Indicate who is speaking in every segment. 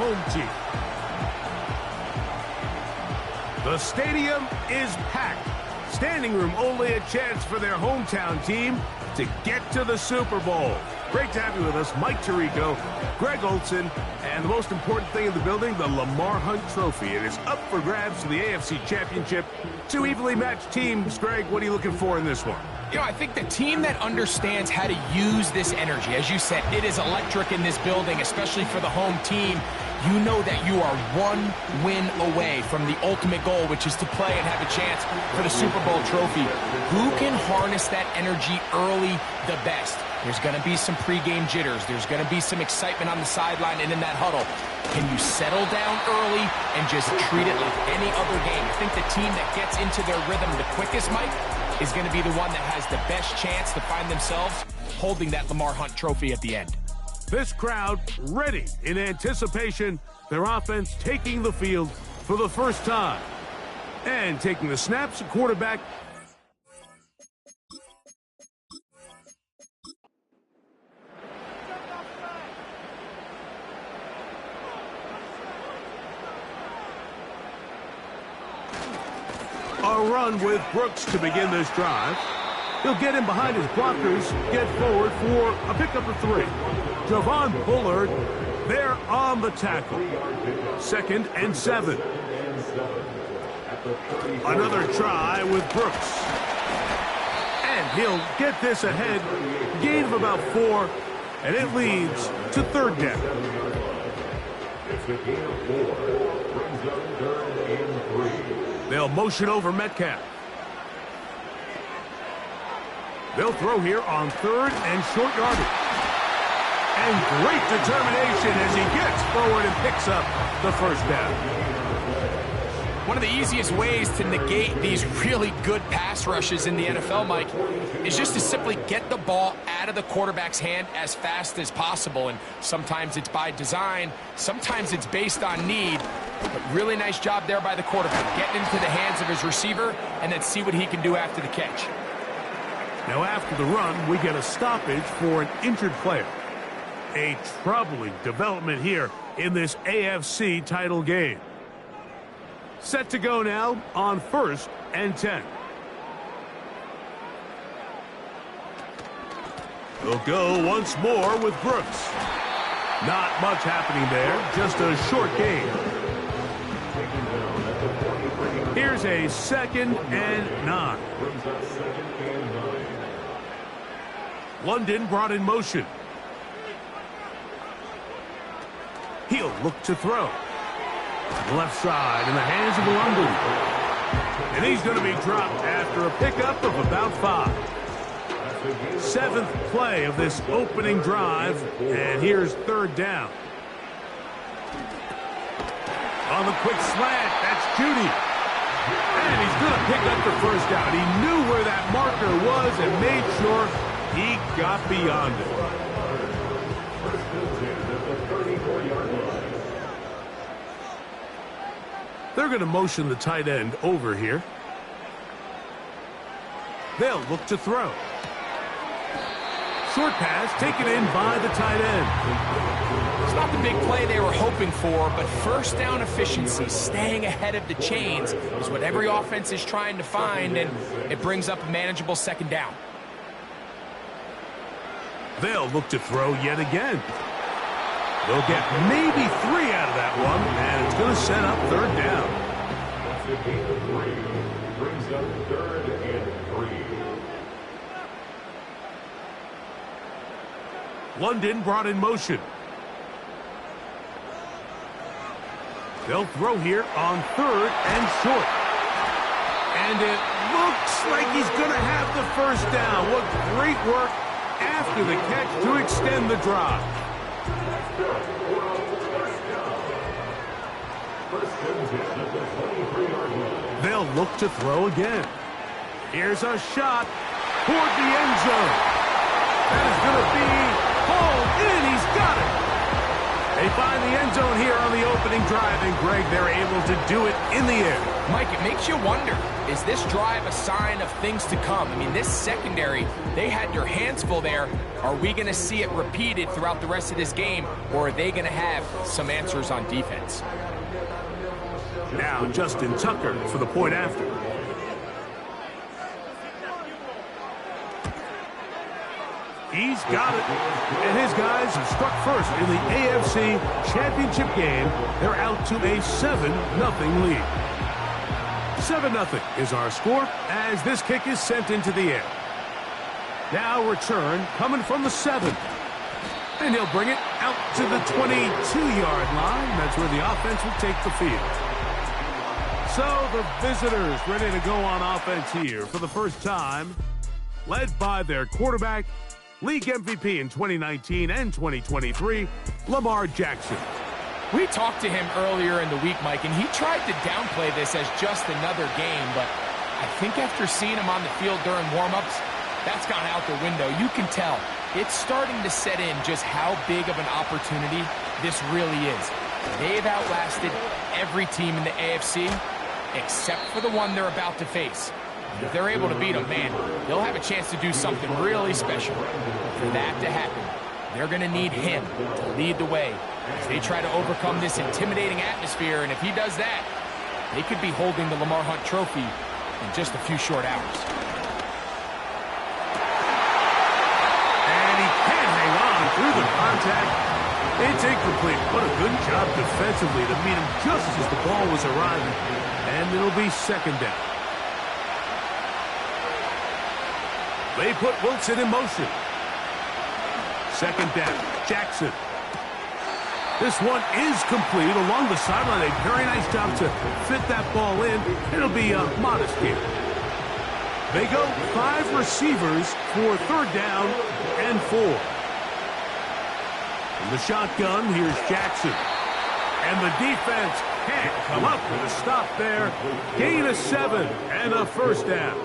Speaker 1: home team. The stadium is packed. Standing room only a chance for their hometown team to get to the Super Bowl. Great to have you with us, Mike Tirico, Greg Olson, and the most important thing in the building, the Lamar Hunt Trophy. It is up for grabs for the AFC Championship. Two evenly matched teams. Greg, what are you looking for in this one?
Speaker 2: You know, I think the team that understands how to use this energy, as you said, it is electric in this building, especially for the home team. You know that you are one win away from the ultimate goal, which is to play and have a chance for the Super Bowl trophy. Who can harness that energy early the best? There's going to be some pregame jitters. There's going to be some excitement on the sideline and in that huddle. Can you settle down early and just treat it like any other game? I think the team that gets into their rhythm the quickest, Mike, is going to be the one that has the best chance to find themselves holding that Lamar Hunt Trophy at the end.
Speaker 1: This crowd ready in anticipation, their offense taking the field for the first time. And taking the snaps, a quarterback. A run with Brooks to begin this drive. He'll get in behind his blockers, get forward for a pickup of 3. Javon Bullard there on the tackle. 2nd and 7. Another try with Brooks. And he'll get this ahead. Gain of about 4, and it leads to 3rd down. It's a gain of 4. Brings up 3rd and 3. They'll motion over Metcalf. They'll throw here on 3rd and short yardage. And great determination as he gets forward and picks up the first down.
Speaker 2: One of the easiest ways to negate these really good pass rushes in the NFL, Mike, is just to simply get the ball out of the quarterback's hand as fast as possible. And sometimes it's by design, sometimes it's based on need. But really nice job there by the quarterback, getting into the hands of his receiver and then see what he can do after the catch.
Speaker 1: Now after the run, we get a stoppage for an injured player. A troubling development here in this AFC title game. Set to go now on 1st and 10. They'll go once more with Brooks. Not much happening there, just a short gain. Here's a 2nd and 9. London brought in motion. He'll look to throw. To the left side in the hands of London. And he's going to be dropped after a pickup of about 5. 7th play of this opening drive. And here's 3rd down. On the quick slant, that's Judy. And he's going to pick up the first down. He knew where that marker was and made sure he got beyond it. They're going to motion the tight end over here. They'll look to throw. Short pass taken in by the tight end.
Speaker 2: It's not the big play they were hoping for, but first down efficiency, staying ahead of the chains, is what every offense is trying to find, and it brings up a manageable 2nd down.
Speaker 1: They'll look to throw yet again. They'll get maybe 3 out of that one, and it's going to set up 3rd down. That's a gain of 3. Brings up 3rd and 3. London brought in motion. They'll throw here on 3rd and short. And it looks like he's going to have the first down. What great work after the catch to extend the drive. They'll look to throw again. Here's a shot toward the end zone. That is going to be hauled in. He's got it. They find the end zone here on the opening drive, and Greg, they're able to do it in the air.
Speaker 2: Mike, it makes you wonder, is this drive a sign of things to come? I mean, this secondary, they had their hands full there. Are we going to see it repeated throughout the rest of this game, or are they going to have some answers on defense?
Speaker 1: Now Justin Tucker for the point after. He's got it. And his guys have struck first in the AFC Championship game. They're out to a 7-0 lead. 7-0 is our score as this kick is sent into the air. Now return coming from the 7. And he'll bring it out to the 22-yard line. That's where the offense will take the field. So the visitors ready to go on offense here for the first time, led by their quarterback, league MVP in 2019 and 2023, Lamar Jackson.
Speaker 2: We talked to him earlier in the week, Mike, and he tried to downplay this as just another game, but I think after seeing him on the field during warm-ups, that's gone out the window. You can tell it's starting to set in just how big of an opportunity this really is. They've outlasted every team in the AFC except for the one they're about to face. If they're able to beat them, man, they'll have a chance to do something really special. For that to happen, they're going to need him to lead the way as they try to overcome this intimidating atmosphere. And if he does that, they could be holding the Lamar Hunt Trophy in just a few short hours.
Speaker 1: And he can't hang on through the contact. It's incomplete. What a good job defensively to meet him just as the ball was arriving. And it'll be second down. They put Wilson in motion. Second down, Jackson. This one is complete along the sideline. A very nice job to fit that ball in. It'll be a modest gain. They go 5 receivers for third down and 4. From the shotgun, here's Jackson. And the defense can't come up with a stop there. Gain of 7 and a first down.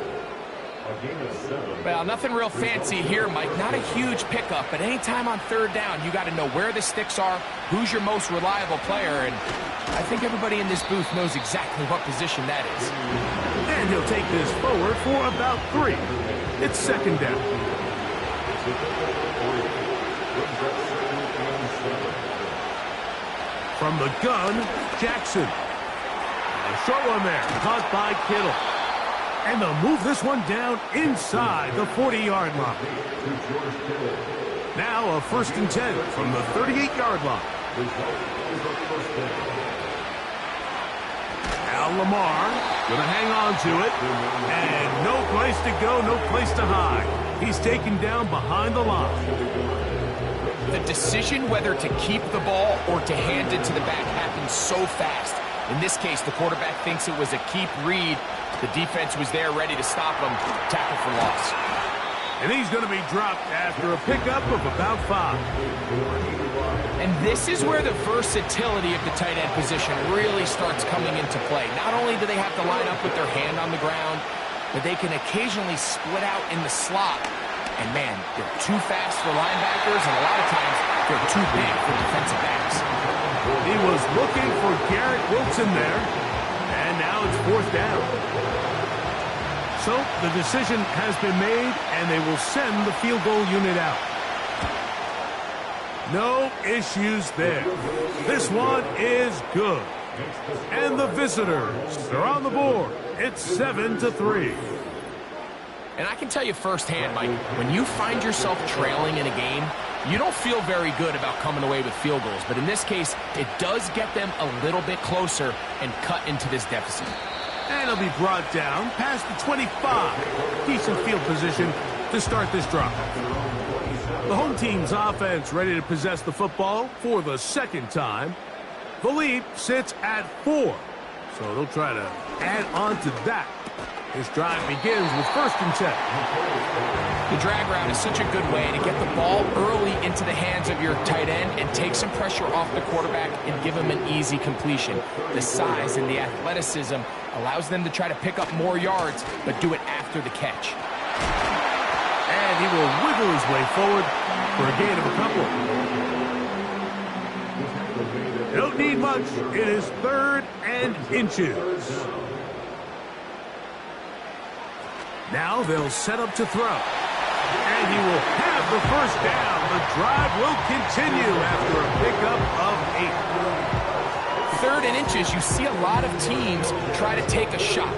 Speaker 2: Well, nothing real fancy here, Mike. Not a huge pickup, but anytime on third down, you got to know where the sticks are, who's your most reliable player, and I think everybody in this booth knows exactly what position that is.
Speaker 1: And he'll take this forward for about 3. It's second down. From the gun, Jackson. A short one there, caught by Kittle. And they'll move this one down inside the 40-yard line. Now a 1st and 10 from the 38-yard line. Now Lamar going to hang on to it. And no place to go, no place to hide. He's taken down behind the line.
Speaker 2: The decision whether to keep the ball or to hand it to the back happens so fast. In this case, the quarterback thinks it was a keep read. The defense was there ready to stop him. Tackle for loss.
Speaker 1: And he's going to be dropped after a pickup of about 5.
Speaker 2: And this is where the versatility of the tight end position really starts coming into play. Not only do they have to line up with their hand on the ground, but they can occasionally split out in the slot. And man, they're too fast for linebackers, and a lot of times they're too big for defensive backs.
Speaker 1: He was looking for Garrett Wilson there, and now it's 4th down. So the decision has been made, and they will send the field goal unit out. No issues there. This one is good. And the visitors are on the board. It's 7-3.
Speaker 2: And I can tell you firsthand, Mike, when you find yourself trailing in a game, you don't feel very good about coming away with field goals. But in this case, it does get them a little bit closer and cut into this deficit.
Speaker 1: And he'll be brought down past the 25. Decent field position to start this drive. The home team's offense ready to possess the football for the second time. The lead sits at 4. So they'll try to add on to that. This drive begins with 1st and 10.
Speaker 2: The drag route is such a good way to get the ball early into the hands of your tight end and take some pressure off the quarterback and give him an easy completion. The size and the athleticism allows them to try to pick up more yards, but do it after the catch.
Speaker 1: And he will wiggle his way forward for a gain of a couple. Don't need much. It is 3rd and inches. Now they'll set up to throw. And he will have the first down. The drive will continue after a pickup of 8.
Speaker 2: 3rd and inches, you see a lot of teams try to take a shot.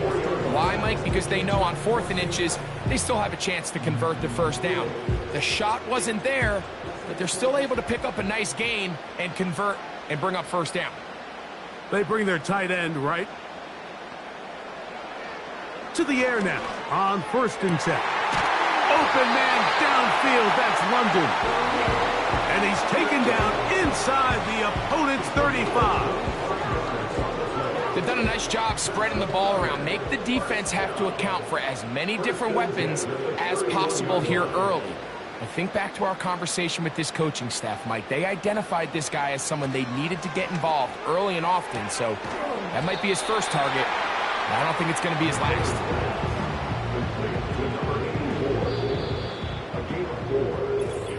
Speaker 2: Why, Mike? Because they know on 4th and inches, they still have a chance to convert the first down. The shot wasn't there, but they're still able to pick up a nice gain and convert and bring up first down.
Speaker 1: They bring their tight end right to the air now on 1st and 10. Open man downfield, that's London. And he's taken down inside the opponent's 35.
Speaker 2: They've done a nice job spreading the ball around. Make the defense have to account for as many different weapons as possible here early. I think back to our conversation with this coaching staff, Mike. They identified this guy as someone they needed to get involved early and often, so that might be his first target. I don't think it's going to be his last.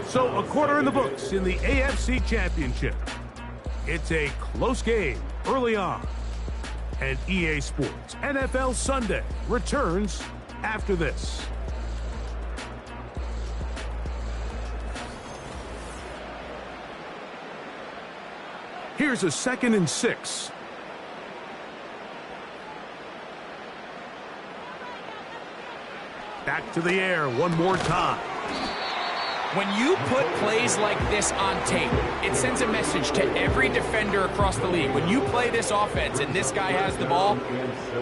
Speaker 1: So a quarter in the books in the AFC Championship. It's a close game early on. And EA Sports NFL Sunday returns after this. Here's a 2nd and 6. Back to the air one more time.
Speaker 2: When you put plays like this on tape, it sends a message to every defender across the league. When you play this offense and this guy has the ball,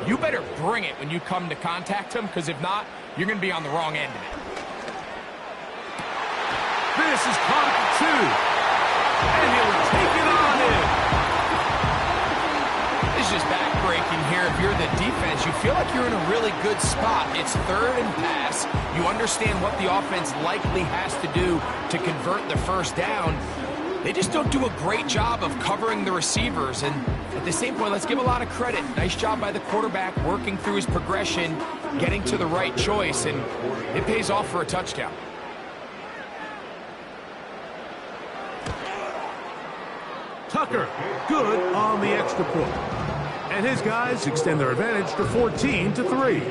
Speaker 2: you better bring it when you come to contact him, because if not, you're going to be on the wrong end of it.
Speaker 1: This is caught at the 2. And he'll take it on in.
Speaker 2: This is just back-breaking here. If you're the defense, you feel like you're in a really good spot. It's 3rd and pass. You understand what the offense likely has to do to convert the first down. They just don't do a great job of covering the receivers. And at the same point, let's give a lot of credit. Nice job by the quarterback working through his progression, getting to the right choice, and it pays off for a touchdown.
Speaker 1: Tucker, good on the extra point. And his guys extend their advantage to 14-3.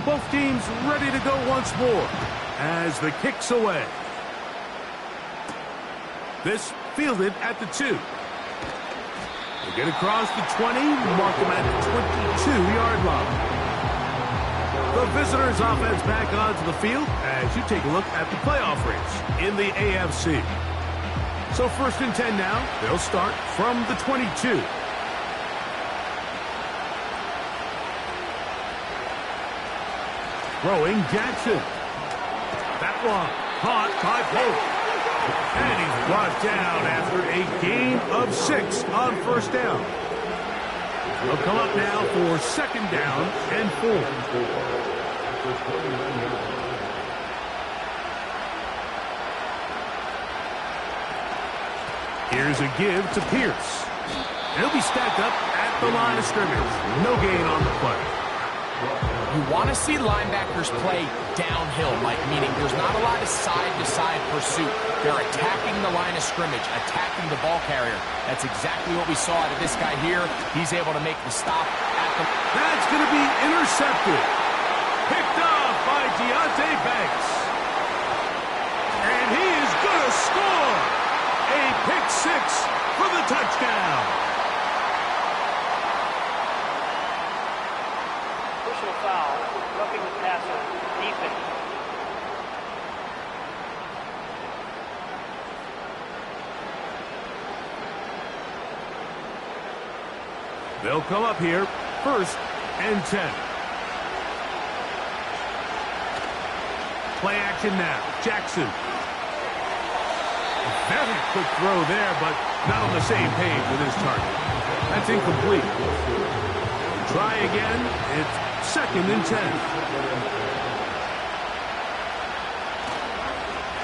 Speaker 1: Both teams ready to go once more as the kick's away. This fielded at the 2. They get across the 20, mark them at the 22-yard line. The visitors' offense back onto the field as you take a look at the playoff race in the AFC. So 1st and 10 now. They'll start from the 22. Throwing Jackson. That one caught by Pope. And he's brought down after a gain of 6 on 1st down. They'll come up now for 2nd down and 4. Here's a give to Pierce. He'll be stacked up at the line of scrimmage. No gain on the play.
Speaker 2: You want to see linebackers play downhill, Mike, meaning there's not a lot of side-to-side pursuit. They're attacking the line of scrimmage, attacking the ball carrier. That's exactly what we saw out of this guy here. He's able to make the stop at the...
Speaker 1: That's going to be intercepted. Picked off by Deonte Banks. And he is going to score. A pick 6 for the touchdown.
Speaker 3: Personal foul, roughing the passer, defense.
Speaker 1: They'll come up here, 1st and 10. Play action now. Jackson. A very quick throw there, but not on the same page with his target. That's incomplete. Try again. It's 2nd and 10.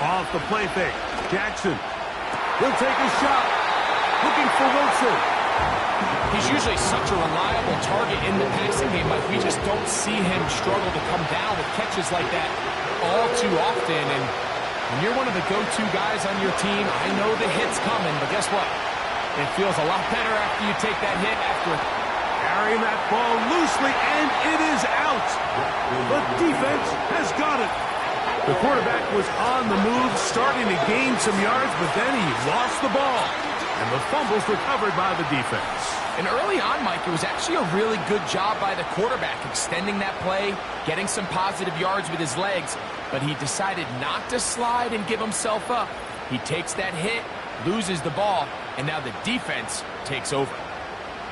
Speaker 1: Off the play fake. Jackson. He'll take a shot. Looking for Wilson.
Speaker 2: He's usually such a reliable target in the passing game, but we just don't see him struggle to come down with catches like that all too often. And When you're one of the go-to guys on your team, I know the hit's coming, but guess what? It feels a lot better after you take that hit after
Speaker 1: carrying that ball loosely, and it is out. The defense has got it. The quarterback was on the move, starting to gain some yards, but then he lost the ball. And the fumble's recovered by the defense.
Speaker 2: And early on, Mike, it was actually a really good job by the quarterback, extending that play, getting some positive yards with his legs, but he decided not to slide and give himself up. He takes that hit, loses the ball, and now the defense takes over.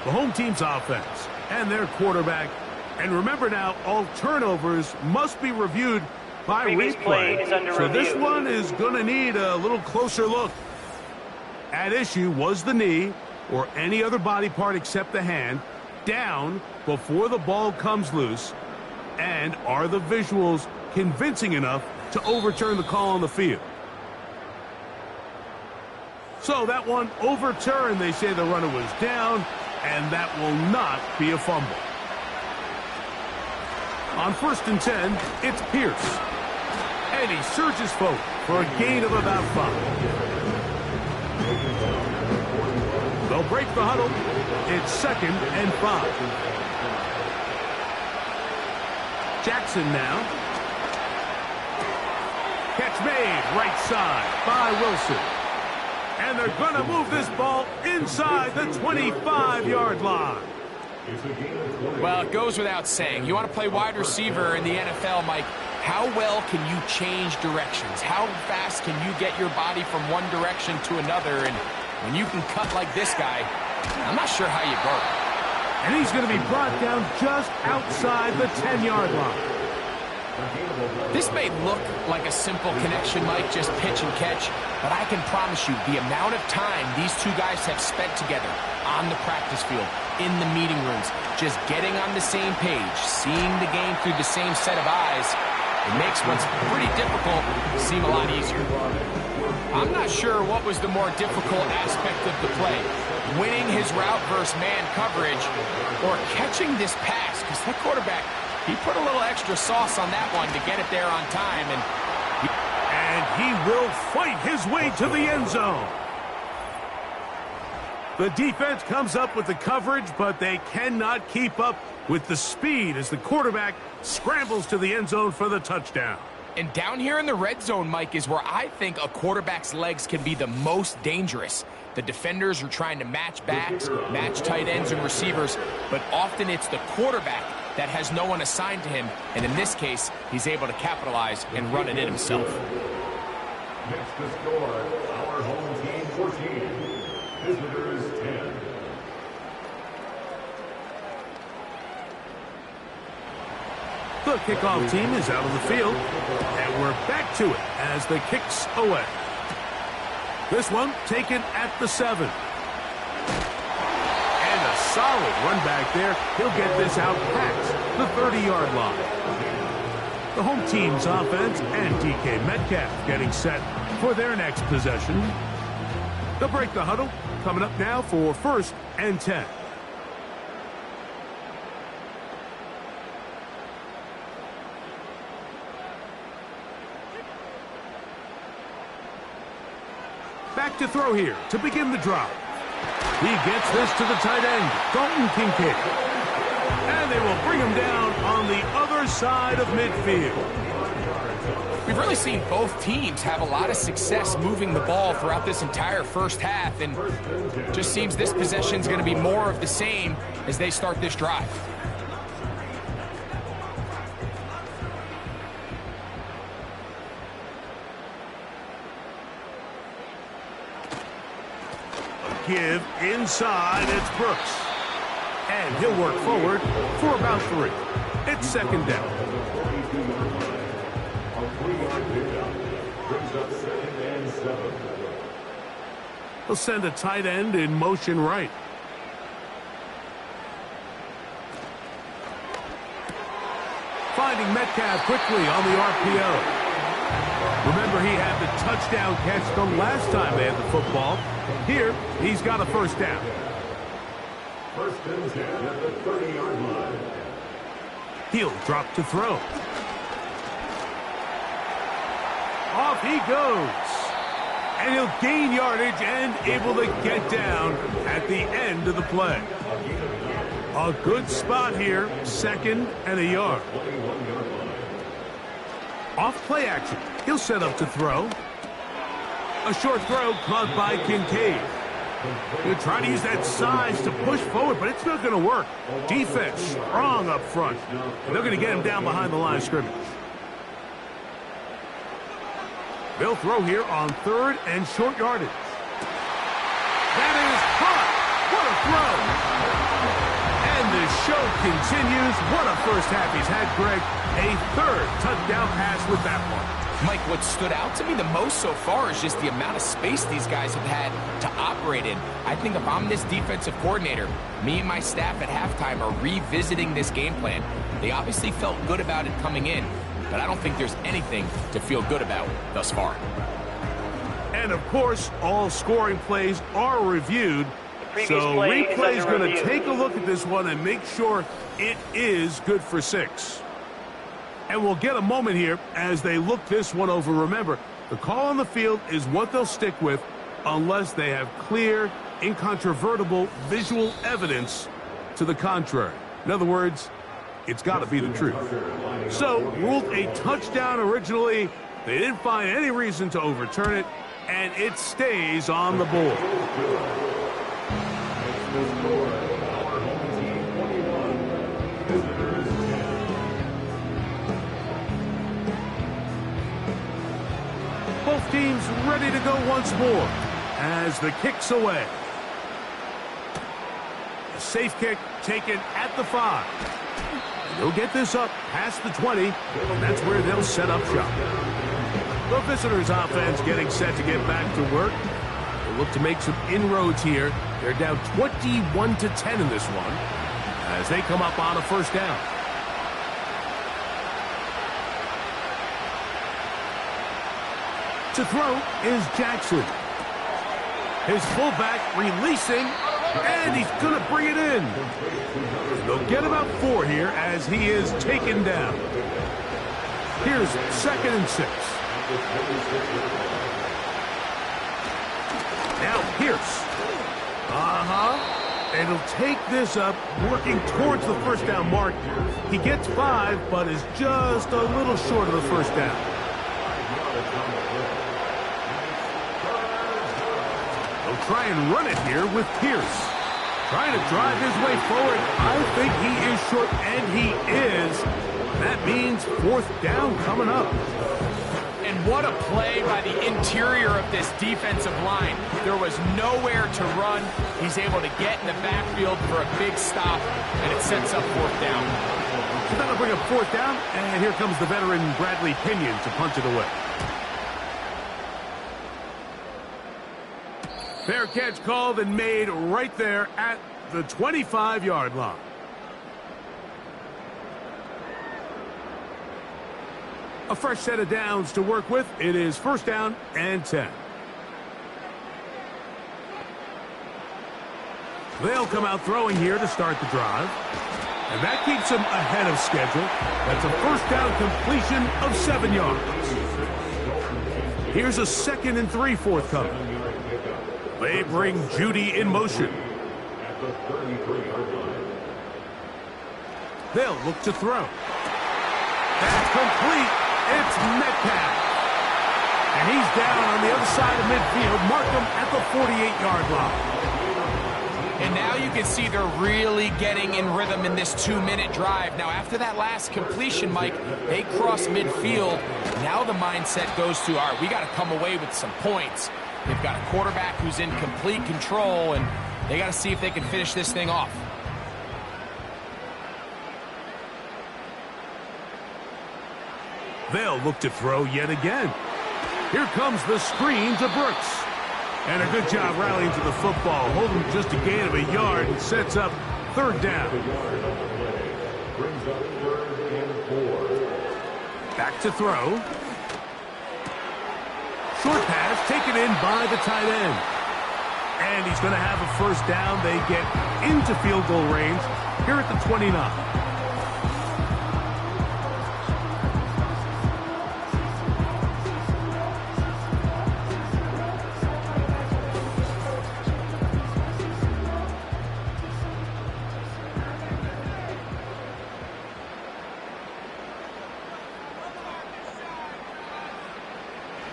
Speaker 1: The home team's offense and their quarterback. And remember now, all turnovers must be reviewed by replay. So this one is going to need a little closer look. At issue was the knee or any other body part except the hand down before the ball comes loose. And are the visuals convincing enough to overturn the call on the field? So that one overturned. They say the runner was down, and that will not be a fumble. On 1st and 10, it's Pierce. And he surges forward for a gain of about 5. They'll break the huddle. It's 2nd and 5. Jackson now. Catch made right side by Wilson. And they're going to move this ball inside the 25-yard line.
Speaker 2: Well, it goes without saying. You want to play wide receiver in the NFL, Mike, how well can you change directions? How fast can you get your body from one direction to another? And when you can cut like this guy, I'm not sure how you guard him.
Speaker 1: And he's going to be brought down just outside the 10-yard line.
Speaker 2: This may look like a simple connection, Mike, just pitch and catch, but I can promise you the amount of time these two guys have spent together on the practice field, in the meeting rooms, just getting on the same page, seeing the game through the same set of eyes, it makes what's pretty difficult seem a lot easier. I'm not sure what was the more difficult aspect of the play, winning his route versus man coverage or catching this pass, because that quarterback, he put a little extra sauce on that one to get it there on time.
Speaker 1: And he will fight his way to the end zone. The defense comes up with the coverage, but they cannot keep up with the speed as the quarterback scrambles to the end zone for the touchdown.
Speaker 2: And down here in the red zone, Mike, is where I think a quarterback's legs can be the most dangerous. The defenders are trying to match backs, match tight ends and receivers, but often it's the quarterback that has no one assigned to him, and in this case, he's able to capitalize and run it in himself.
Speaker 4: Next to score, our home team 14, visitors 10.
Speaker 1: The kickoff team is out of the field, and we're back to it as the kick's away. This one taken at the 7. And a solid run back there. He'll get this out past the 30-yard line. The home team's offense and DK Metcalf getting set for their next possession. They'll break the huddle. Coming up now for 1st and 10. Back to throw here to begin the drive. He gets this to the tight end, Dalton Kincaid. And they will bring him down on the other side of midfield.
Speaker 2: We've really seen both teams have a lot of success moving the ball throughout this entire first half, and it just seems this possession is going to be more of the same as they start this drive.
Speaker 1: Give inside, it's Brooks. And he'll work forward for about 3. It's 2nd down. He'll send a tight end in motion right. Finding Metcalf quickly on the RPO. Remember, he had the touchdown catch the last time they had the football. Here, he's got a 1st down.
Speaker 4: 1st and 10 at the 30-yard line.
Speaker 1: He'll drop to throw. Off he goes. And he'll gain yardage and able to get down at the end of the play. A good spot here, 2nd and a yard. Off play action. He'll set up to throw. A short throw caught by Kincaid. He'll try to use that size to push forward, but it's not going to work. Defense strong up front. They're going to get him down behind the line of scrimmage. They'll throw here on 3rd and short yardage. That is caught. What a throw. And the show continues. What a first half he's had, Greg. A 3rd touchdown pass with that one.
Speaker 2: Mike, what stood out to me the most so far is just the amount of space these guys have had to operate in. I think if I'm this defensive coordinator, me and my staff at halftime are revisiting this game plan. They obviously felt good about it coming in, but I don't think there's anything to feel good about thus far.
Speaker 1: And, of course, all scoring plays are reviewed. So replay is going to take a look at this one and make sure it is good for 6. And we'll get a moment here as they look this one over. Remember, the call on the field is what they'll stick with unless they have clear, incontrovertible visual evidence to the contrary. In other words, it's got to be the truth. So, ruled a touchdown originally. They didn't find any reason to overturn it, and it stays on the board. Both teams ready to go once more as the kick's away. A safe kick taken at the 5. They'll get this up past the 20, and that's where they'll set up shop. The visitors' offense getting set to get back to work. They'll look to make some inroads here. They're down 21-10 in this one as they come up on a 1st down. To throw is Jackson. His fullback releasing, and he's going to bring it in. They'll get about 4 here as he is taken down. Here's 2nd and 6. Now Pierce. And he'll take this up, working towards the 1st down mark. He gets 5, but is just a little short of the 1st down. They'll try and run it here with Pierce. Trying to drive his way forward. I think he is short, and he is. That means 4th down coming up.
Speaker 2: And what a play by the interior of this defensive line. There was nowhere to run. He's able to get in the backfield for a big stop, and it sets up 4th down.
Speaker 1: So that'll bring up 4th down, and here comes the veteran Bradley Pinion to punt it away. Fair catch called and made right there at the 25-yard line. A fresh set of downs to work with. It is 1st down and 10. They'll come out throwing here to start the drive. And that keeps them ahead of schedule. That's a 1st down completion of 7 yards. Here's a 2nd and 3 forthcoming. They bring Judy in motion. They'll look to throw. That's complete. It's Metcalf. And he's down on the other side of midfield. Mark him at the 48-yard line.
Speaker 2: And now you can see they're really getting in rhythm in this 2-minute drive. Now, after that last completion, Mike, they cross midfield. Now the mindset goes to, all right, we got to come away with some points. They've got a quarterback who's in complete control, and they got to see if they can finish this thing off.
Speaker 1: They'll look to throw yet again. Here comes the screen to Brooks. And a good job rallying to the football. Holding just a gain of a yard and sets up 3rd down. Back to throw. Short pass taken in by the tight end. And he's going to have a 1st down. They get into field goal range here at the 29.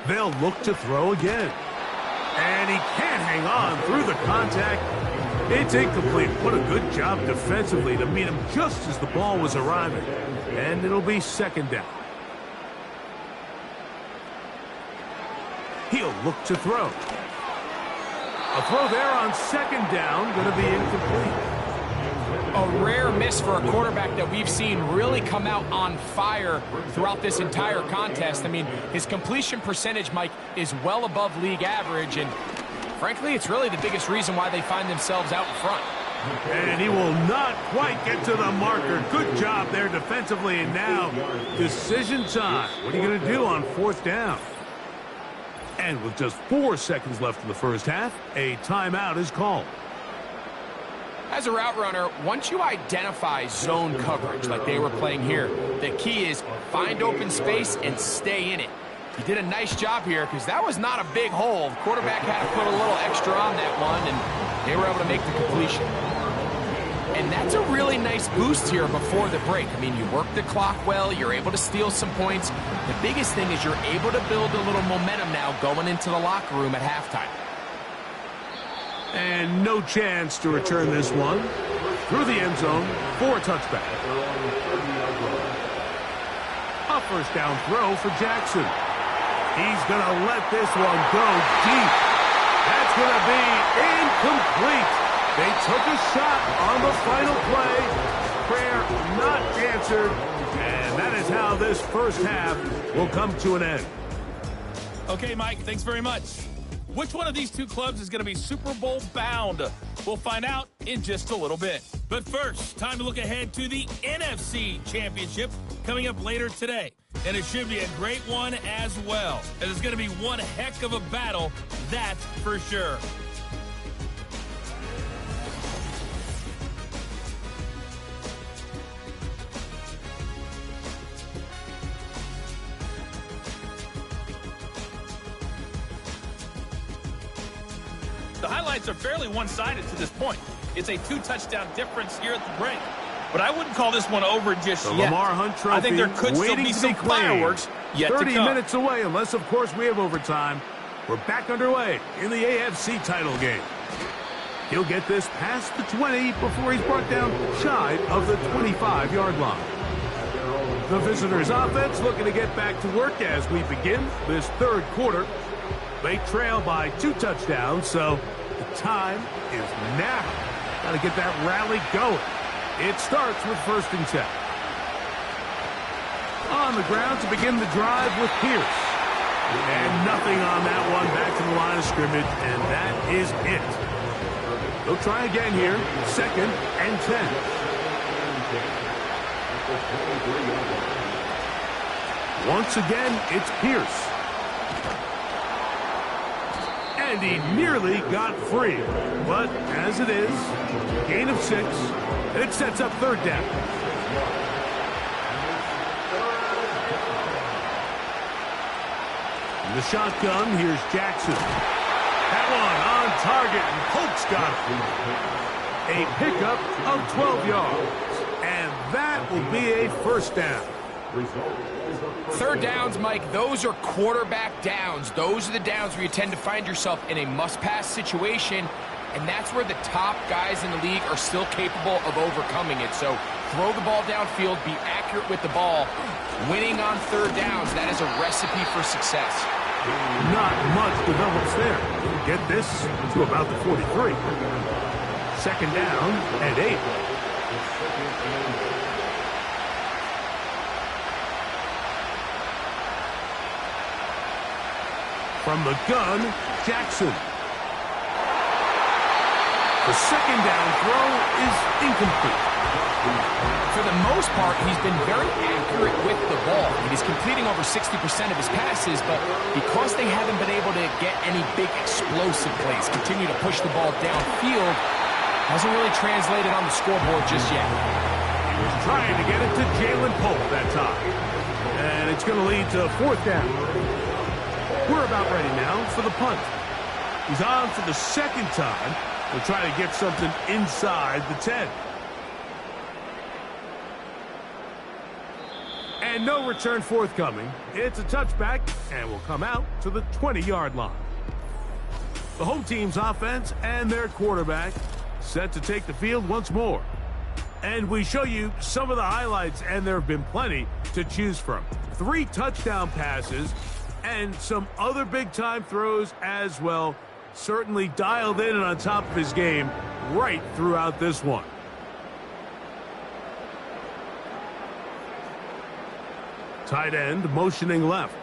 Speaker 1: They'll look to throw again. And he can't hang on through the contact. It's incomplete. What a good job defensively to meet him just as the ball was arriving. And it'll be second down. He'll look to throw. A throw there on second down, going to be incomplete.
Speaker 2: A rare miss for a quarterback that we've seen really come out on fire throughout this entire contest. I mean, his completion percentage, Mike, is well above league average, and frankly, it's really the biggest reason why they find themselves out in front.
Speaker 1: And he will not quite get to the marker. Good job there defensively, and now decision time. What are you going to do on fourth down? And with just 4 seconds left in the first half, a timeout is called.
Speaker 2: As a route runner, once you identify zone coverage like they were playing here, the key is find open space and stay in it. He did a nice job here because that was not a big hole. The quarterback had to put a little extra on that one, and they were able to make the completion. And that's a really nice boost here before the break. I mean, you work the clock well, you're able to steal some points. The biggest thing is you're able to build a little momentum now going into the locker room at halftime.
Speaker 1: And no chance to return this one. Through the end zone for a touchback. A first down throw for Jackson. He's going to let this one go deep. That's going to be incomplete. They took a shot on the final play. Prayer not answered. And that is how this first half will come to an end.
Speaker 5: Okay, Mike, thanks very much. Which one of these two clubs is going to be Super Bowl bound? We'll find out in just a little bit. But first, time to look ahead to the NFC Championship coming up later today. And it should be a great one as well. And it's going to be one heck of a battle, that's for sure. The highlights are fairly one-sided to this point. It's a 2-touchdown difference here at the break. But I wouldn't call this one over just
Speaker 1: the
Speaker 5: yet.
Speaker 1: Lamar Hunt Trophy,
Speaker 5: I think there could still be some fireworks yet to come.
Speaker 1: 30 minutes away, unless, of course, we have overtime. We're back underway in the AFC title game. He'll get this past the 20 before he's brought down shy of the 25-yard line. The visitors' offense looking to get back to work as we begin this third quarter. They trail by 2 touchdowns, so the time is now. Got to get that rally going. It starts with 1st and 10. On the ground to begin the drive with Pierce. And nothing on that one, back to the line of scrimmage, and that is it. They'll try again here, 2nd and 10. Once again, it's Pierce. And he nearly got free. But as it is, gain of 6, and it sets up 3rd down. In the shotgun, here's Jackson. That one on target, and Polk's got it. A pickup of 12 yards. And that will be a 1st down.
Speaker 2: 3rd downs, Mike, those are quarterback downs. Those are the downs where you tend to find yourself in a must-pass situation, and that's where the top guys in the league are still capable of overcoming it. So throw the ball downfield, be accurate with the ball. Winning on 3rd downs, that is a recipe for success.
Speaker 1: Not much develops there. Get this to about the 43. 2nd down and 8. From the gun, Jackson. The 2nd down throw is incomplete.
Speaker 2: For the most part, he's been very accurate with the ball. He's completing over 60% of his passes, but because they haven't been able to get any big explosive plays, continue to push the ball downfield, hasn't really translated on the scoreboard just yet.
Speaker 1: He was trying to get it to Jalen Polk that time. And it's going to lead to 4th down. We're about ready now for the punt. He's on for the 2nd time. We'll try to get something inside the 10. And no return forthcoming. It's a touchback and will come out to the 20-yard line. The home team's offense and their quarterback set to take the field once more. And we show you some of the highlights, and there have been plenty to choose from. 3 touchdown passes and some other big-time throws as well. Certainly dialed in and on top of his game right throughout this one. Tight end motioning left.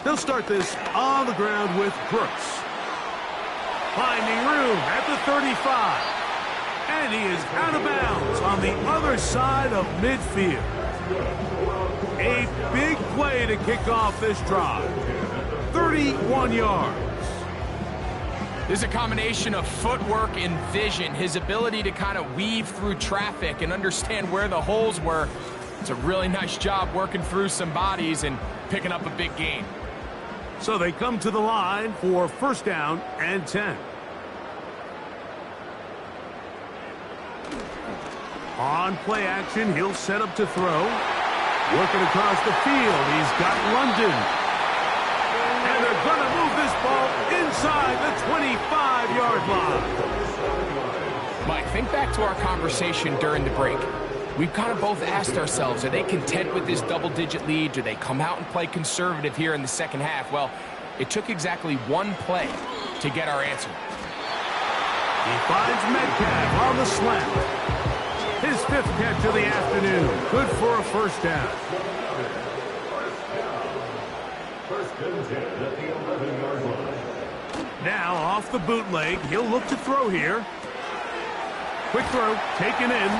Speaker 1: They'll start this on the ground with Brooks. Finding room at the 35. And he is out of bounds on the other side of midfield. A big play to kick off this drive. 31 yards.
Speaker 2: There's a combination of footwork and vision, his ability to kind of weave through traffic and understand where the holes were. It's a really nice job working through some bodies and picking up a big gain.
Speaker 1: So they come to the line for first down and 10. On play action, he'll set up to throw. Working across the field, he's got London. And they're going to move this ball inside the 25-yard line.
Speaker 2: Mike, think back to our conversation during the break. We've kind of both asked ourselves, are they content with this double-digit lead? Do they come out and play conservative here in the second half? Well, it took exactly one play to get our answer.
Speaker 1: He finds Metcalf on the slant. His 5th catch of the afternoon. Good for a first down.
Speaker 4: First and 10 at the 11-yard line.
Speaker 1: Now off the bootleg, he'll look to throw here. Quick throw, taken in.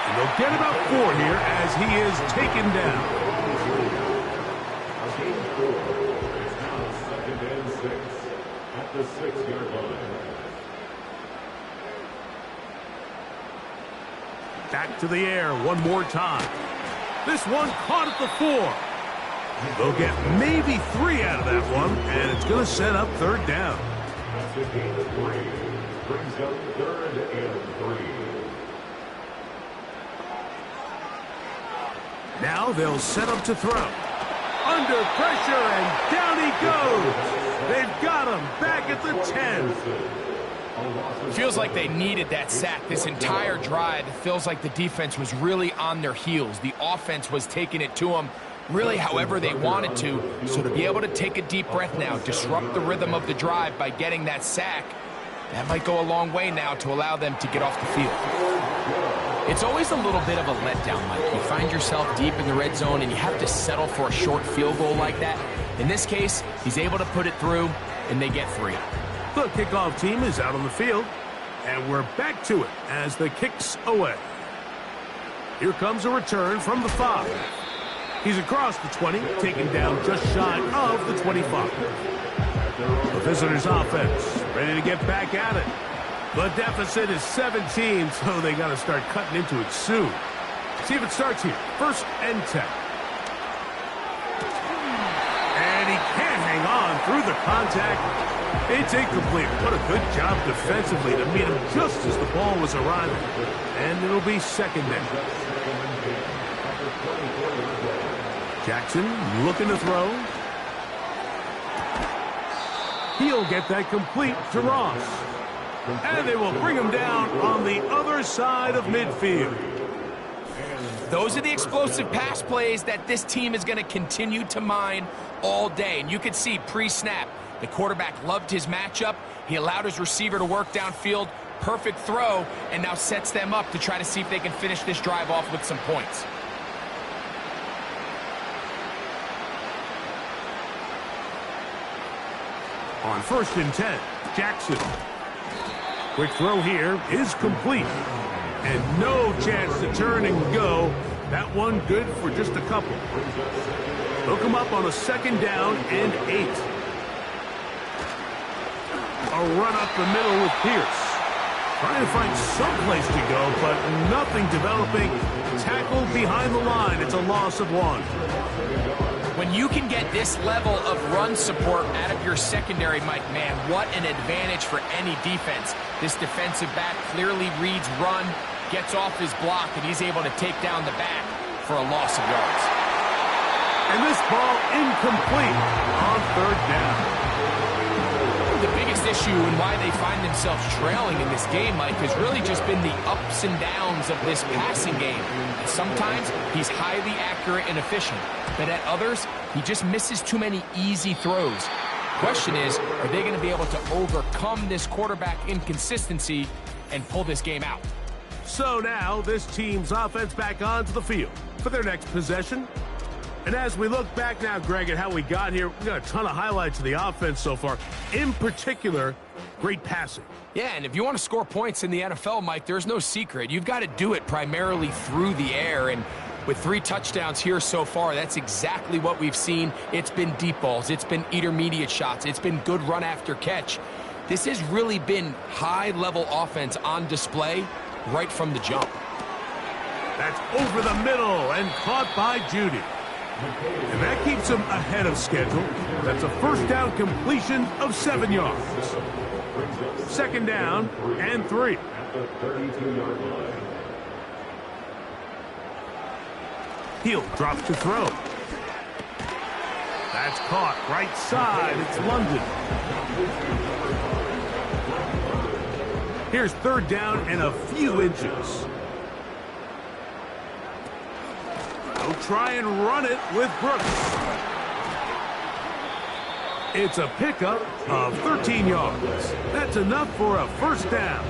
Speaker 1: And they'll get about 4 here as he is taken down.
Speaker 4: Game 4. It's now 2nd and 6 at the 6-yard line.
Speaker 1: Back to the air one more time. This one caught at the 4. They'll get maybe 3 out of that one, and it's going to set up third down.
Speaker 4: That's a gain of 3. Brings up 3rd and 3.
Speaker 1: Now they'll set up to throw. Under pressure, and down he goes. They've got him back at the 10.
Speaker 2: Feels like they needed that sack this entire drive. It feels like the defense was really on their heels. The offense was taking it to them really however they wanted to. So to be able to take a deep breath now, disrupt the rhythm of the drive by getting that sack, that might go a long way now to allow them to get off the field. It's always a little bit of a letdown, Mike. You find yourself deep in the red zone and you have to settle for a short field goal like that. In this case, he's able to put it through, and they get 3.
Speaker 1: The kickoff team is out on the field, and we're back to it as the kick's away. Here comes a return from the 5. He's across the 20, taken down just shy of the 25. The visitors' offense ready to get back at it. The deficit is 17, so they got to start cutting into it soon. See if it starts here. First and 10. And he can't hang on through the contact. It's incomplete. What a good job defensively to meet him just as the ball was arriving. And it'll be second down. Jackson looking to throw. He'll get that complete to Ross. And they will bring him down on the other side of midfield.
Speaker 2: Those are the explosive pass plays that this team is going to continue to mine all day. And you can see pre-snap, the quarterback loved his matchup. He allowed his receiver to work downfield. Perfect throw, and now sets them up to try to see if they can finish this drive off with some points.
Speaker 1: On first and 10, Jackson. Quick throw here is complete. And no chance to turn and go. That one good for just a couple. They'll come up on a second down and 8. A run up the middle with Pierce. Trying to find some place to go, but nothing developing. Tackled behind the line. It's a loss of 1.
Speaker 2: When you can get this level of run support out of your secondary, Mike, man, what an advantage for any defense. This defensive back clearly reads run, gets off his block, and he's able to take down the back for a loss of yards.
Speaker 1: And this ball incomplete on third down.
Speaker 2: The biggest issue and why they find themselves trailing in this game, Mike, has really just been the ups and downs of this passing game. Sometimes he's highly accurate and efficient, but at others, he just misses too many easy throws. Question is, are they going to be able to overcome this quarterback inconsistency and pull this game out?
Speaker 1: So now this team's offense back onto the field for their next possession. And as we look back now, Greg, at how we got here, we got a ton of highlights of the offense so far. In particular, great passing.
Speaker 2: Yeah, and if you want to score points in the NFL, Mike, there's no secret. You've got to do it primarily through the air, and with 3 touchdowns here so far, that's exactly what we've seen. It's been deep balls. It's been intermediate shots. It's been good run after catch. This has really been high-level offense on display right from the jump.
Speaker 1: That's over the middle and caught by Jeudy. And that keeps him ahead of schedule. That's a first down completion of 7 yards. Second down and 3.
Speaker 4: At the 32-yard line.
Speaker 1: Hill drops to throw. That's caught right side. It's London. Here's third down and a few inches. They'll try and run it with Brooks. It's a pickup of 13 yards. That's enough for a first down.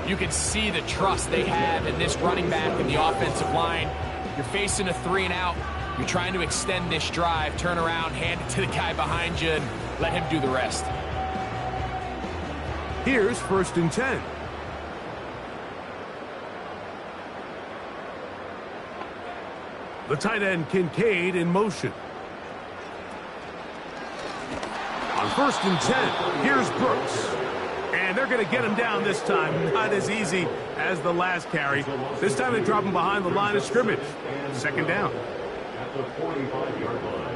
Speaker 2: You can see the trust they have in this running back and the offensive line. You're facing a 3-and-out. You're trying to extend this drive, turn around, hand it to the guy behind you, and let him do the rest.
Speaker 1: Here's first and 10. The tight end Kincaid in motion. On first and 10, here's Brooks. And they're going to get him down this time. Not as easy as the last carry. This time they drop him behind the line of scrimmage. Second down.
Speaker 4: At the 45-yard line.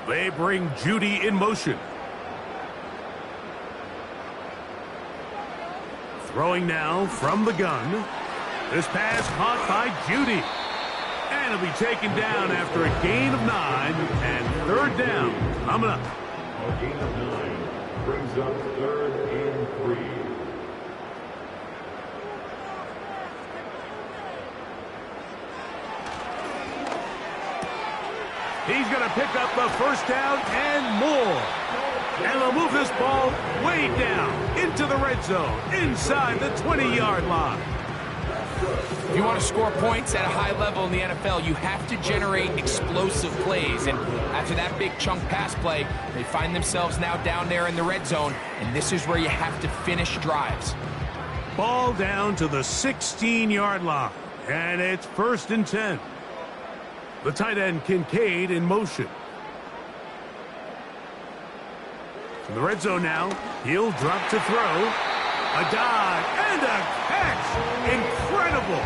Speaker 1: They bring Jeudy in motion. Throwing now from the gun. This pass caught by Jeudy. And it'll be taken down after a gain of 9 and third down coming up.
Speaker 4: A gain of 9 brings up third and 3.
Speaker 1: He's going to pick up the first down and more. And they'll move this ball way down into the red zone, inside the 20-yard line.
Speaker 2: If you want to score points at a high level in the NFL, you have to generate explosive plays. And after that big chunk pass play, they find themselves now down there in the red zone, and this is where you have to finish drives.
Speaker 1: Ball down to the 16-yard line, and it's first and 10. The tight end Kincaid in motion. In the red zone now, he'll drop to throw. A dive and a catch. Incredible.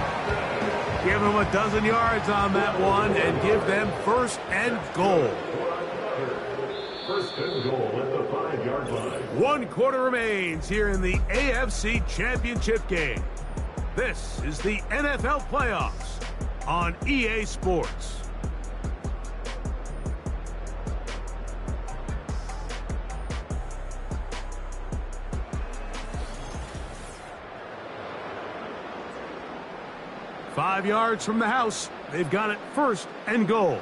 Speaker 1: Give them a dozen yards on that one and give them first and goal.
Speaker 4: First and goal at the 5-yard line.
Speaker 1: 1 quarter remains here in the AFC Championship game. This is the NFL playoffs on EA Sports. Five yards from the house. They've got it first and goal.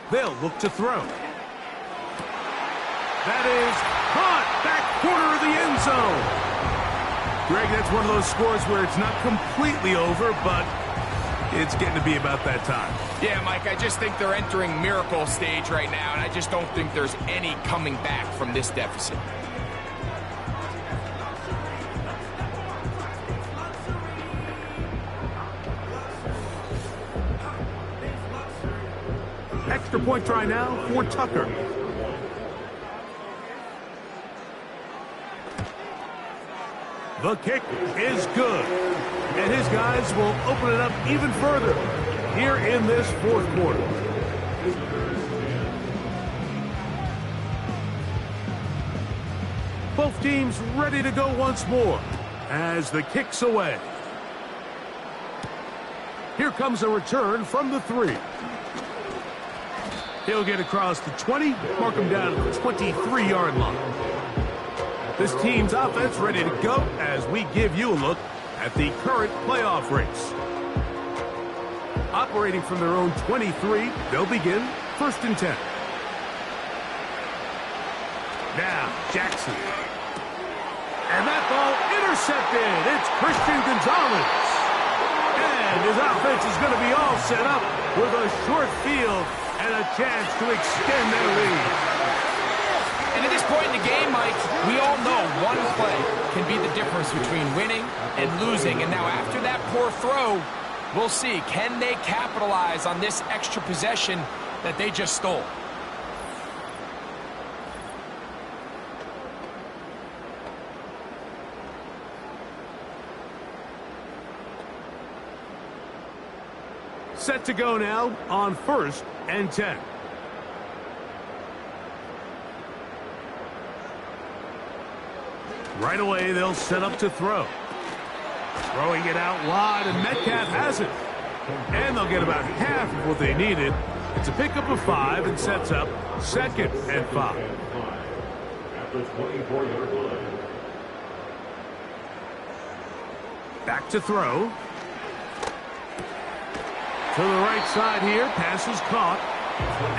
Speaker 1: They'll look to throw. That is caught back corner of the end zone. Greg, that's one of those scores where it's not completely over, but it's getting to be about that time.
Speaker 2: Yeah, Mike, I just think they're entering miracle stage right now, and I just don't think there's any coming back from this deficit.
Speaker 1: Extra point try now for Tucker. The kick is good. And his guys will open it up even further here in this fourth quarter. Both teams ready to go once more as the kick's away. Here comes a return from the 3. He'll get across the 20, mark him down to the 23-yard line. This team's offense ready to go as we give you a look at the current playoff race. Operating from their own 23, they'll begin 1st and 10. Now, Jackson. And that ball intercepted. It's Christian Gonzalez. And his offense is going to be all set up with a short field and a chance to extend their lead.
Speaker 2: And at this point in the game, Mike, we all know one play can be the difference between winning and losing. And now after that poor throw, we'll see, can they capitalize on this extra possession that they just stole?
Speaker 1: Set to go now on 1st and 10. Right away, they'll set up to throw. Throwing it out wide, and Metcalf has it. And they'll get about half of what they needed. It's a pickup of 5 and sets up 2nd and 5.
Speaker 4: At the 24-yard line.
Speaker 1: Back to throw. To the right side here, pass is caught.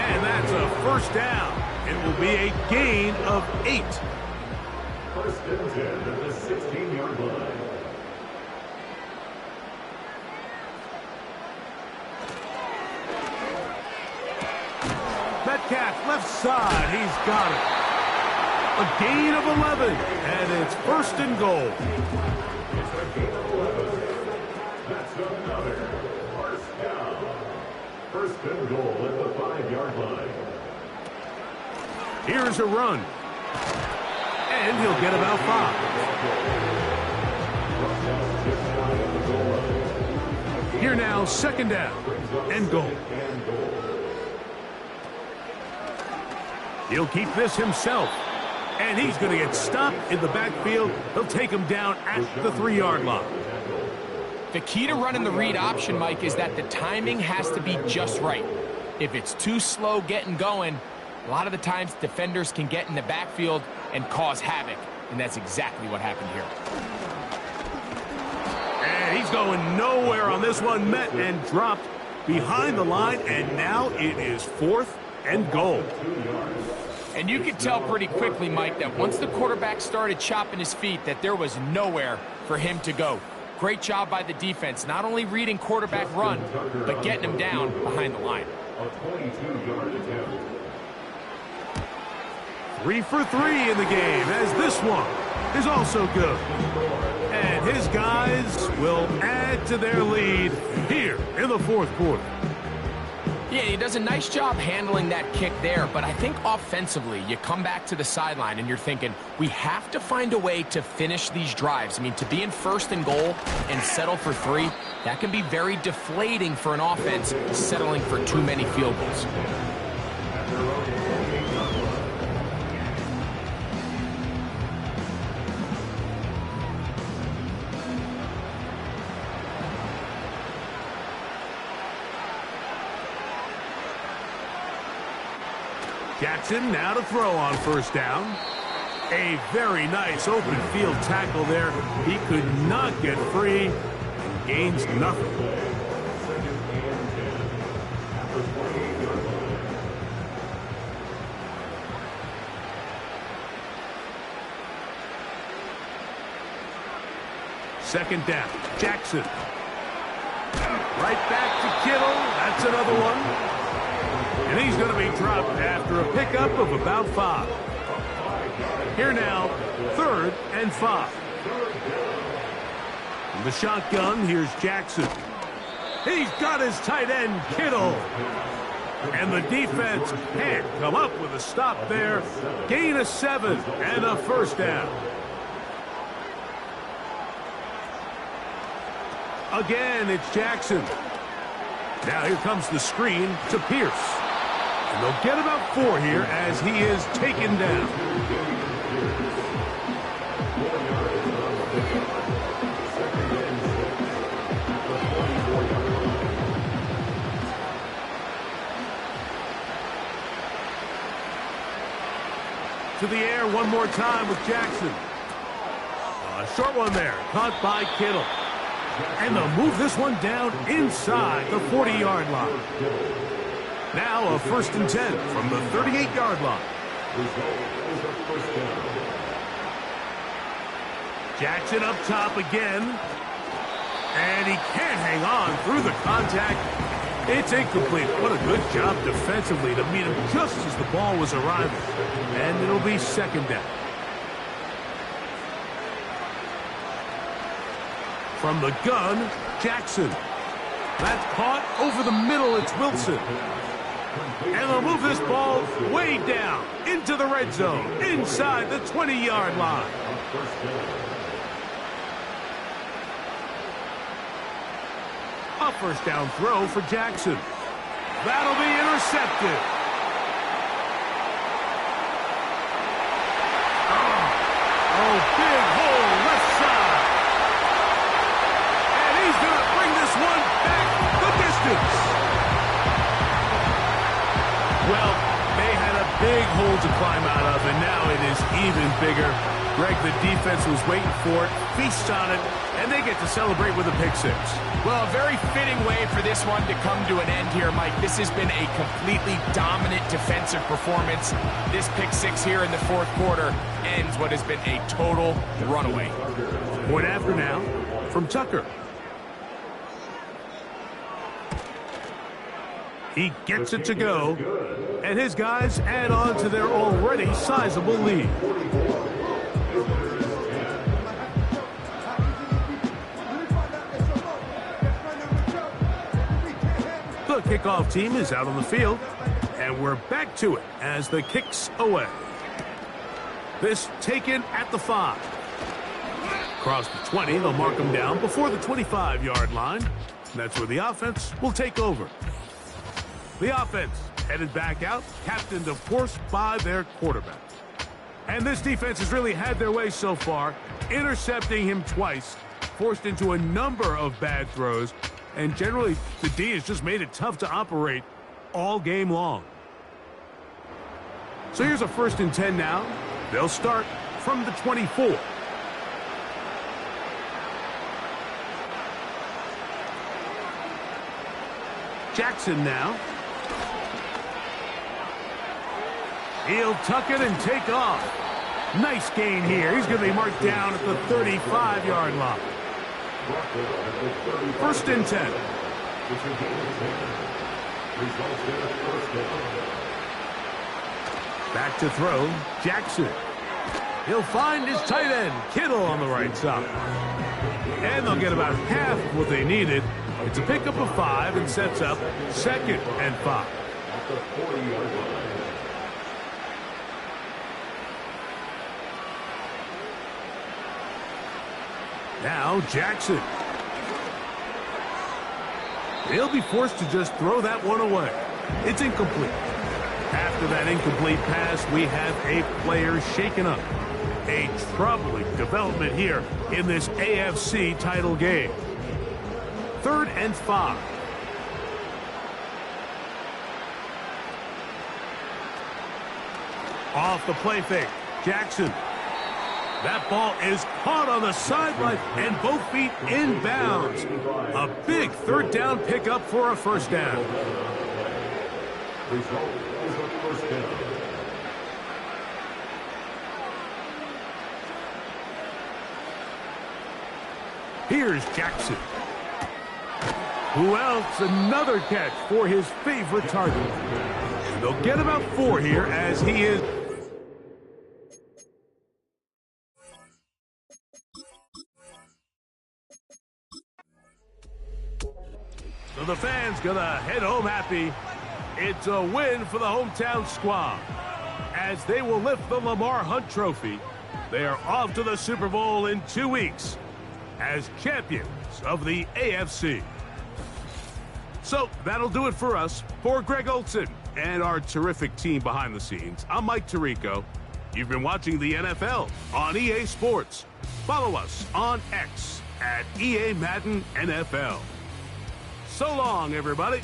Speaker 1: And that's a 1st down. It will be a gain of 8.
Speaker 4: 1st and 10 at the 16-yard line.
Speaker 1: Metcalf left side, he's got it. A gain of 11, and it's 1st and goal.
Speaker 4: It's a gain of 11. That's another 1st down. 1st and goal at the 5-yard line.
Speaker 1: Here's a run. And he'll get about 5. Here now, 2nd down and goal. He'll keep this himself. And he's going to get stopped in the backfield. He'll take him down at the 3-yard line.
Speaker 2: The key to running the read option, Mike, is that the timing has to be just right. If it's too slow getting going, a lot of the times defenders can get in the backfield and cause havoc. And that's exactly what happened here.
Speaker 1: And he's going nowhere on this one. Met and dropped behind the line. And now it is 4th and goal.
Speaker 2: And you could tell pretty quickly, Mike, that once the quarterback started chopping his feet, that there was nowhere for him to go. Great job by the defense, not only reading quarterback run, but getting him down behind the line.
Speaker 4: A 22-yard attempt.
Speaker 1: 3 for 3 in the game, as this one is also good. And his guys will add to their lead here in the 4th quarter.
Speaker 2: Yeah, he does a nice job handling that kick there, but I think offensively, you come back to the sideline and you're thinking, we have to find a way to finish these drives. I mean, to be in 1st and goal and settle for 3, that can be very deflating for an offense settling for too many field goals.
Speaker 1: Jackson now to throw on 1st down. A very nice open field tackle there. He could not get free and gains nothing. Second down, Jackson. Right back to Kittle. That's another one. And he's going to be dropped after a pickup of about 5. Here now, 3rd and 5. In the shotgun, here's Jackson. He's got his tight end, Kittle. And the defense can't come up with a stop there. Gain of 7 and a 1st down. Again, it's Jackson. Now here comes the screen to Pierce. And they'll get about 4 here as he is taken down. to the air one more time with Jackson. A short one there, caught by Kittle. And they'll move this one down inside the 40-yard line. Now a 1st and 10 from the 38-yard line. Jackson up top again. And he can't hang on through the contact. It's incomplete. What a good job defensively to meet him just as the ball was arriving. And it'll be 2nd down. From the gun, Jackson. That's caught over the middle. It's Wilson. And they'll move this ball way down into the red zone, inside the 20-yard line. A 1st down throw for Jackson. That'll be intercepted. Oh, big hole left side. And he's going to bring this one back the distance. Well, they had a big hole to climb out of, and now it is even bigger. Greg, the defense was waiting for it, feasts on it, and they get to celebrate with a pick 6.
Speaker 2: Well, a very fitting way for this one to come to an end here, Mike. This has been a completely dominant defensive performance. This pick 6 here in the 4th quarter ends what has been a total runaway.
Speaker 1: Point after now from Tucker. He gets it to go, and his guys add on to their already sizable lead. The kickoff team is out on the field, and we're back to it as the kick's away. This taken at the 5. Across the 20, they'll mark them down before the 25-yard line. That's where the offense will take over. The offense headed back out, captained, of course, by their quarterback. And this defense has really had their way so far, intercepting him twice, forced into a number of bad throws, and generally the D has just made it tough to operate all game long. So here's a 1st and 10 now. They'll start from the 24. Jackson now. He'll tuck it and take off. Nice gain here. He's going to be marked down at the 35-yard line. 1st and 10. Back to throw, Jackson. He'll find his tight end, Kittle, on the right side. And they'll get about half of what they needed. It's a pickup of 5 and sets up 2nd and 5. Now Jackson. He'll be forced to just throw that one away. It's incomplete. After that incomplete pass, we have a player shaken up. A troubling development here in this AFC title game. 3rd and 5. Off the play fake, Jackson. That ball is caught on the sideline and both feet in bounds. A big 3rd down pickup for a 1st down. Here's Jackson. Who else? Another catch for his favorite target. And they'll get about 4 here as he is. So the fans gonna head home happy. It's a win for the hometown squad as they will lift the Lamar Hunt Trophy. They are off to the Super Bowl in 2 weeks as champions of the AFC. So that'll do it for us. For Greg Olsen and our terrific team behind the scenes, I'm Mike Tirico. You've been watching the NFL on EA Sports. Follow us on X at EA Madden NFL. So long, everybody.